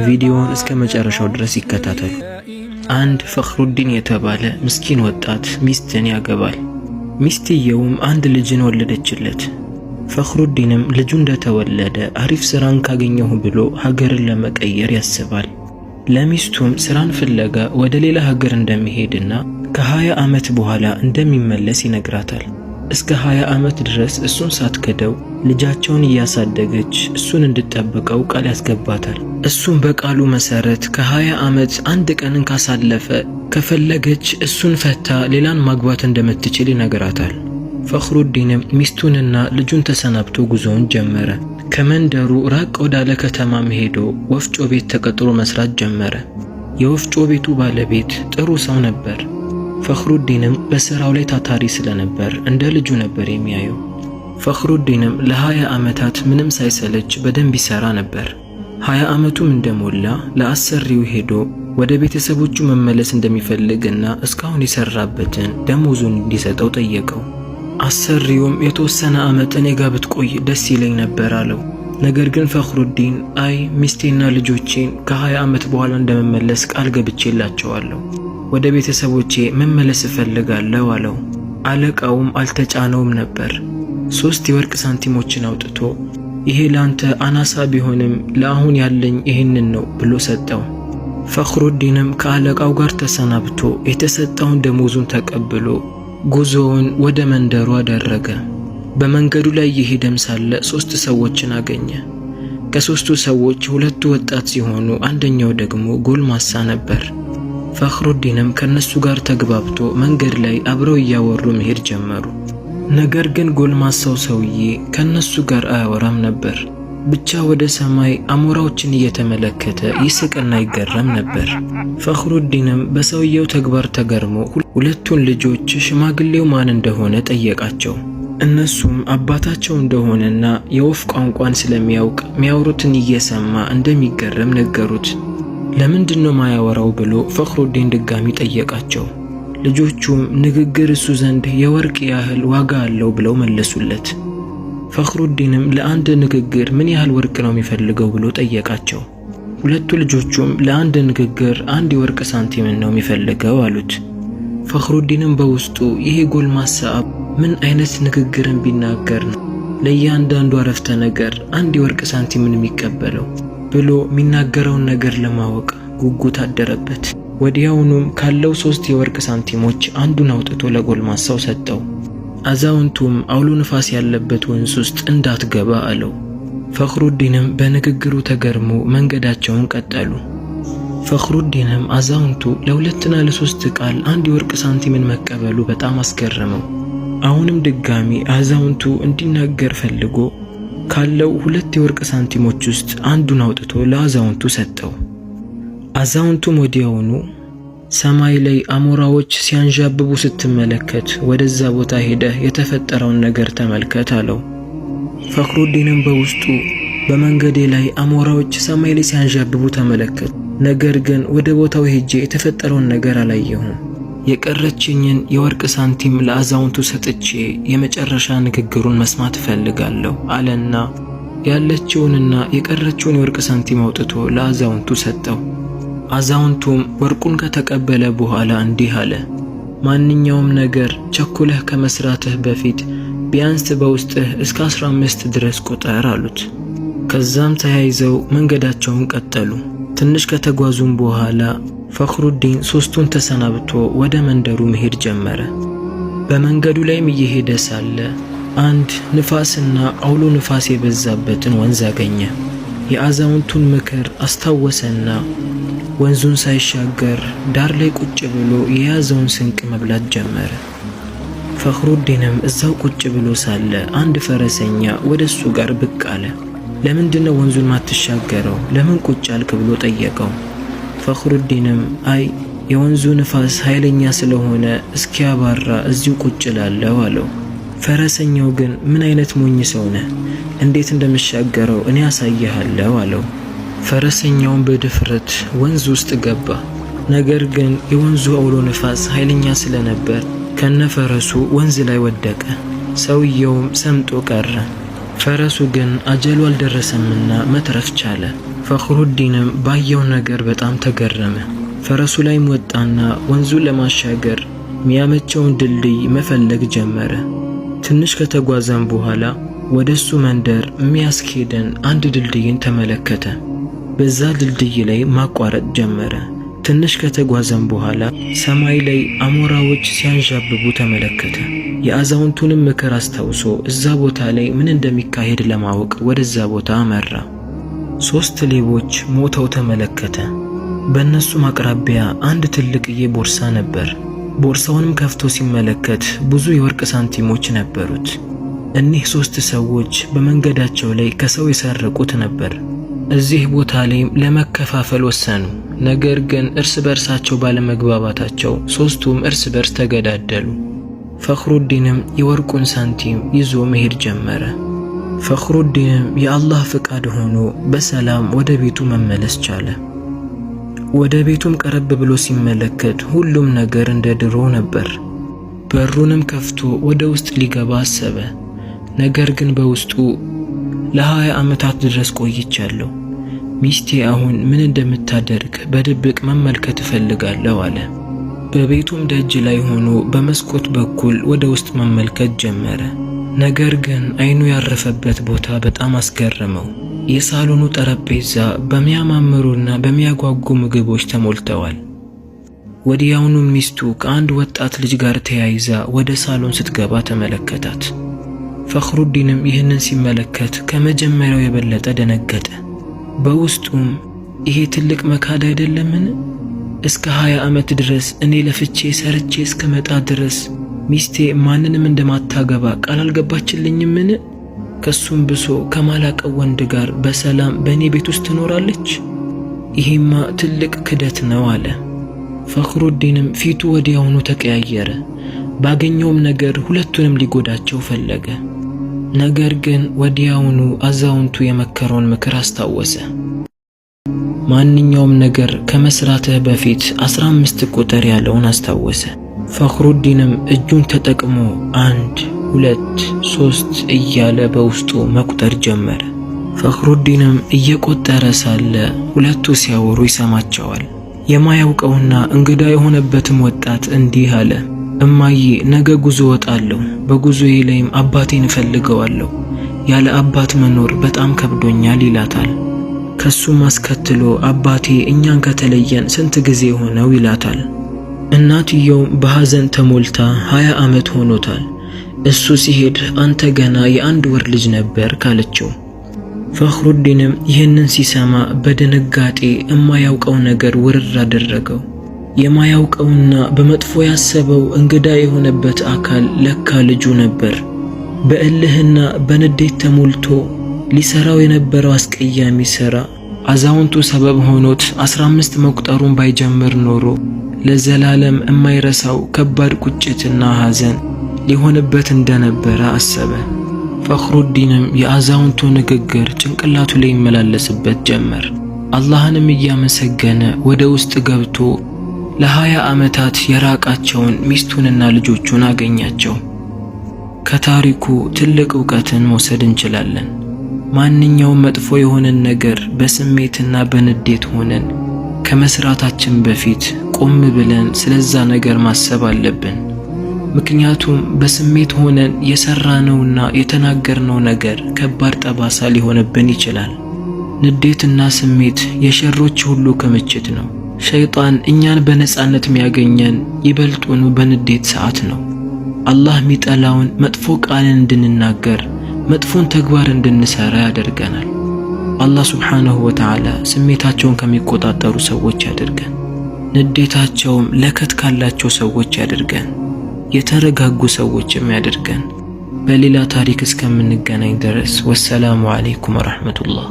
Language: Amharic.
ቪዲዮውን እስከ መጨረሻው ድረስ ይከታተሉ። አንድ ፈኽሩዲን የተባለ ምስኪን ወጣት ሚስትን ያገባል። ሚስትየውም አንድ ልጅን ወለደችለት። ፈኽሩዲንም ልጁ እንደተወለደ አሪፍ ስራን ካገኘሁ ብሎ ሀገርን ለመቀየር ያስባል። ለሚስቱም ስራን ፍለጋ ወደ ሌላ ሀገር እንደሚሄድና ከ20 ዓመት በኋላ እንደሚመለስ ይነግራታል። እስከ 20 ዓመት ድረስ እሱን ሳትከደው ልጃቸውን እያሳደገች እሱን እንድትጠብቀው ቃል ያስገባታል። እሱም በቃሉ መሰረት ከ20 ዓመት አንድ ቀንን ካሳለፈ ከፈለገች እሱን ፈታ ሌላን ማግባት እንደምትችል ይነግራታል። ፈኽሩዲንም ሚስቱንና ልጁን ተሰናብቶ ጉዞውን ጀመረ። ከመንደሩ ራቅ ወዳለ ከተማም ሄዶ ወፍጮ ቤት ተቀጥሮ መስራት ጀመረ። የወፍጮ ቤቱ ባለቤት ጥሩ ሰው ነበር። ፈኽሩዲንም በስራው ላይ ታታሪ ስለነበር እንደ ልጁ ነበር የሚያየው። ፈኽሩዲንም ለ20 ዓመታት ምንም ሳይሰለች በደንብ ይሰራ ነበር። 20 ዓመቱም እንደሞላ ለአሰሪው ሄዶ ወደ ቤተሰቦቹ መመለስ እንደሚፈልግና እስካሁን የሰራበትን ደሞዙን እንዲሰጠው ጠየቀው። አሰሪውም የተወሰነ ዓመት እኔ ጋር ብትቆይ ደስ ይለኝ ነበር አለው። ነገር ግን ፈኽሩዲን አይ ሚስቴና ልጆቼን ከ20 ዓመት በኋላ እንደመመለስ ቃል ገብቼላቸዋለሁ፣ ወደ ቤተሰቦቼ መመለስ እፈልጋለሁ አለው። አለቃውም አልተጫነውም ነበር። 3 የወርቅ ሳንቲሞችን አውጥቶ ይሄ ላንተ አናሳ ቢሆንም ለአሁን ያለኝ ይሄንን ነው ብሎ ሰጠው። ፈኽሩዲንም ከአለቃው ጋር ተሰናብቶ የተሰጠውን ደሞዙን ተቀብሎ ጉዞውን ወደ መንደሩ አደረገ። በመንገዱ ላይ እየሄደም ሳለ 3 ሰዎችን አገኘ። ከ3ቱ ሰዎች 2ቱ ወጣት ሲሆኑ አንደኛው ደግሞ ጎልማሳ ነበር። ፈኽሩዲንም ከነሱ ጋር ተግባብቶ መንገድ ላይ አብረው እያወሩ መሄድ ጀመሩ። ነገር ግን ጎልማሳው ሰውዬ ከነሱ ጋር አያወራም ነበር። ብቻ ወደ ሰማይ አሞራዎችን እየተመለከተ ይስቅና ይገረም ነበር። ፈኽሩዲንም በሰውየው ተግባር ተገርሞ 2ቱን ልጆች ሽማግሌው ማን እንደሆነ ጠየቃቸው። እነሱም አባታቸው እንደሆነና የወፍ ቋንቋን ስለሚያውቅ ሚያወሩትን እየሰማ እንደሚገረም ነገሩት። ለምንድነው ማያወራው ብሎ ፈኽሩዲን ድጋሚ ጠየቃቸው። ልጆቹም ንግግር እሱ ዘንድ የወርቅ ያህል ዋጋ አለው ብለው መለሱለት። ፈኽሩዲንም ለአንድ ንግግር ምን ያህል ወርቅ ነው የሚፈልገው ብሎ ጠየቃቸው። 2ቱ ልጆቹም ለአንድ ንግግር 1 የወርቅ ሳንቲም ነው የሚፈልገው አሉት። ፈኽሩዲንም በውስጡ ይሄ ጎልማሳ ምን አይነት ንግግርን ቢናገር ነው ለእያንዳንዱ አረፍተ ነገር 1 የወርቅ ሳንቲምን የሚቀበለው ብሎ የሚናገረውን ነገር ለማወቅ ጉጉት አደረበት። ወዲያውኑም ካለው 3 የወርቅ ሳንቲሞች አንዱን አውጥቶ ለጎልማሳው ሰጠው። አዛውንቱም አውሎ ንፋስ ያለበት ወንዝ ውስጥ እንዳትገባ አለው። ፈኽሩዲንም በንግግሩ ተገርሞ መንገዳቸውን ቀጠሉ። ፈኽሩዲንም አዛውንቱ ለ2ና ለ3 ቃል 1 የወርቅ ሳንቲምን መቀበሉ በጣም አስገረመው። አሁንም ድጋሚ አዛውንቱ እንዲናገር ፈልጎ ካለው 2 የወርቅ ሳንቲሞች ውስጥ አንዱን አውጥቶ ለአዛውንቱ ሰጠው። አዛውንቱም ወዲያውኑ ሰማይ ላይ አሞራዎች ሲያንዣብቡ ስትመለከት ወደዛ ቦታ ሄደህ የተፈጠረውን ነገር ተመልከት አለው። ፈኽሩዲንም በውስጡ በመንገዴ ላይ አሞራዎች ሰማይ ላይ ሲያንዣብቡ ተመለከት፣ ነገር ግን ወደ ቦታው ሄጄ የተፈጠረውን ነገር አላየሁም። የቀረችኝን የወርቅ ሳንቲም ለአዛውንቱ ሰጥቼ የመጨረሻ ንግግሩን መስማት እፈልጋለሁ አለና ያለችውንና የቀረችውን የወርቅ ሳንቲም አውጥቶ ለአዛውንቱ ሰጠው። አዛውንቱም ወርቁን ከተቀበለ በኋላ እንዲህ አለ፣ ማንኛውም ነገር ቸኩለህ ከመስራትህ በፊት ቢያንስ በውስጥህ እስከ 15 ድረስ ቁጠር አሉት። ከዛም ተያይዘው መንገዳቸውን ቀጠሉ። ትንሽ ከተጓዙም በኋላ ፈኽሩዲን 3ቱን ተሰናብቶ ወደ መንደሩ መሄድ ጀመረ። በመንገዱ ላይም እየሄደ ሳለ አንድ ንፋስና አውሎ ንፋስ የበዛበትን ወንዝ አገኘ። የአዛውንቱን ምክር አስታወሰና ወንዙን ሳይሻገር ዳር ላይ ቁጭ ብሎ የያዘውን ስንቅ መብላት ጀመረ። ፈኽሩዲንም እዛው ቁጭ ብሎ ሳለ አንድ ፈረሰኛ ወደሱ ጋር ብቅ አለ። ለምንድነው ወንዙን ማትሻገረው? ለምን ቁጭ አልክ ብሎ ጠየቀው። ፈኽሩዲንም አይ የወንዙ ንፋስ ኃይለኛ ስለሆነ እስኪያባራ እዚሁ ቁጭ እላለሁ አለው። ፈረሰኛው ግን ምን አይነት ሞኝ ሰው ነህ? እንዴት እንደምሻገረው እኔ ያሳየሃለሁ አለው። ፈረሰኛውን በድፍረት ወንዝ ውስጥ ገባ። ነገር ግን የወንዙ አውሎ ንፋስ ኃይለኛ ስለነበር ከነፈረሱ ወንዝ ላይ ወደቀ። ሰውየውም ሰምጦ ቀረ። ፈረሱ ግን አጀሉ አልደረሰምና መትረፍ ቻለ። ፈኽሩዲንም ባየው ነገር በጣም ተገረመ። ፈረሱ ላይም ወጣና ወንዙን ለማሻገር የሚያመቸውን ድልድይ መፈለግ ጀመረ። ትንሽ ከተጓዘም በኋላ ወደሱ መንደር የሚያስኬደን አንድ ድልድይን ተመለከተ። በዛ ድልድይ ላይ ማቋረጥ ጀመረ። ትንሽ ከተጓዘም በኋላ ሰማይ ላይ አሞራዎች ሲያንዣብቡ ተመለከተ። የአዛውንቱንም ምክር አስታውሶ እዛ ቦታ ላይ ምን እንደሚካሄድ ለማወቅ ወደዛ ቦታ አመራ። 3 ሌቦች ሞተው ተመለከተ። በእነሱም አቅራቢያ አንድ ትልቅዬ ቦርሳ ነበር። ቦርሳውንም ከፍቶ ሲመለከት ብዙ የወርቅ ሳንቲሞች ነበሩት። እኒህ 3 ሰዎች በመንገዳቸው ላይ ከሰው የሰረቁት ነበር። እዚህ ቦታ ላይም ለመከፋፈል ወሰኑ። ነገር ግን እርስ በርሳቸው ባለመግባባታቸው 3ቱም እርስ በርስ ተገዳደሉ። ፈኽሩዲንም የወርቁን ሳንቲም ይዞ መሄድ ጀመረ። ፈኽሩዲንም የአላህ ፍቃድ ሆኖ በሰላም ወደ ቤቱ መመለስ ቻለ። ወደ ቤቱም ቀረብ ብሎ ሲመለከት ሁሉም ነገር እንደ ድሮ ነበር። በሩንም ከፍቶ ወደ ውስጥ ሊገባ አሰበ። ነገር ግን በውስጡ ለ20 ዓመታት ድረስ ቆይቻለሁ፣ ሚስቴ አሁን ምን እንደምታደርግ በድብቅ መመልከት እፈልጋለሁ አለ። በቤቱም ደጅ ላይ ሆኖ በመስኮት በኩል ወደ ውስጥ መመልከት ጀመረ። ነገር ግን አይኑ ያረፈበት ቦታ በጣም አስገረመው። የሳሎኑ ጠረጴዛ በሚያማምሩና በሚያጓጉ ምግቦች ተሞልተዋል። ወዲያውኑ ሚስቱ ከአንድ ወጣት ልጅ ጋር ተያይዛ ወደ ሳሎን ስትገባ ተመለከታት። ፈኽሩዲንም ይህንን ሲመለከት ከመጀመሪያው የበለጠ ደነገጠ። በውስጡም ይሄ ትልቅ መካድ አይደለምን? እስከ 20 ዓመት ድረስ እኔ ለፍቼ ሰርቼ እስከመጣ ድረስ ሚስቴ ማንንም እንደማታገባ ቃል አልገባችልኝምን? ከሱም ብሶ ከማላቀው ወንድ ጋር በሰላም በእኔ ቤት ውስጥ ትኖራለች? ይሄማ ትልቅ ክደት ነው አለ። ፈኽሩዲንም ፊቱ ወዲያውኑ ተቀያየረ። ባገኘውም ነገር ሁለቱንም ሊጎዳቸው ፈለገ። ነገር ግን ወዲያውኑ አዛውንቱ የመከረውን ምክር አስታወሰ። ማንኛውም ነገር ከመስራትህ በፊት 15 ቁጥር ያለውን አስታወሰ። ፈኽሩዲንም እጁን ተጠቅሞ 1 2 3 እያለ በውስጡ መቁጠር ጀመረ። ፈኽሩዲንም እየቆጠረ ሳለ ሁለቱ ሲያወሩ ይሰማቸዋል። የማያውቀውና እንግዳ የሆነበትም ወጣት እንዲህ አለ፣ እማዬ ነገ ጉዞ ወጣለሁ። በጉዞዬ ላይም አባቴን እፈልገዋለሁ። ያለ አባት መኖር በጣም ከብዶኛል ይላታል። ከሱም አስከትሎ አባቴ እኛን ከተለየን ስንት ጊዜ ሆነው ይላታል። እናትየውም በሐዘን ተሞልታ 20 ዓመት ሆኖታል፣ እሱ ሲሄድ አንተ ገና የ1 ወር ልጅ ነበር ካለችው። ፈኽሩዲንም ይህንን ሲሰማ በድንጋጤ የማያውቀው ነገር ውርር አደረገው። የማያውቀውና በመጥፎ ያሰበው እንግዳ የሆነበት አካል ለካ ልጁ ነበር። በእልህና በንዴት ተሞልቶ ሊሰራው የነበረው አስቀያሚ ሥራ አዛውንቱ ሰበብ ሆኖት 15 መቁጠሩን ባይጀምር ኖሮ ለዘላለም የማይረሳው ከባድ ቁጭትና ሐዘን ሊሆንበት እንደነበረ አሰበ። ፈኽሩዲንም የአዛውንቱ ንግግር ጭንቅላቱ ላይ ይመላለስበት ጀመር። አላህንም እያመሰገነ ወደ ውስጥ ገብቶ ለ20 ዓመታት የራቃቸውን ሚስቱንና ልጆቹን አገኛቸው። ከታሪኩ ትልቅ ዕውቀትን መውሰድ እንችላለን። ማንኛውም መጥፎ የሆነን ነገር በስሜትና በንዴት ሆነን ከመስራታችን በፊት ቆም ብለን ስለዛ ነገር ማሰብ አለብን። ምክንያቱም በስሜት ሆነን የሰራነውና የተናገርነው ነገር ከባድ ጠባሳ ሊሆንብን ይችላል። ንዴትና ስሜት የሸሮች ሁሉ ክምችት ነው። ሸይጣን እኛን በነጻነት የሚያገኘን ይበልጡኑ በንዴት ሰዓት ነው። አላህ የሚጠላውን መጥፎ ቃልን እንድንናገር፣ መጥፎን ተግባር እንድንሰራ ያደርገናል። አላህ ሱብሓነሁ ወተዓላ ስሜታቸውን ከሚቆጣጠሩ ሰዎች ያደርገን፣ ንዴታቸውም ለከት ካላቸው ሰዎች ያደርገን፣ የተረጋጉ ሰዎችም ያደርገን። በሌላ ታሪክ እስከምንገናኝ ድረስ ወሰላሙ አለይኩም ወራህመቱላህ።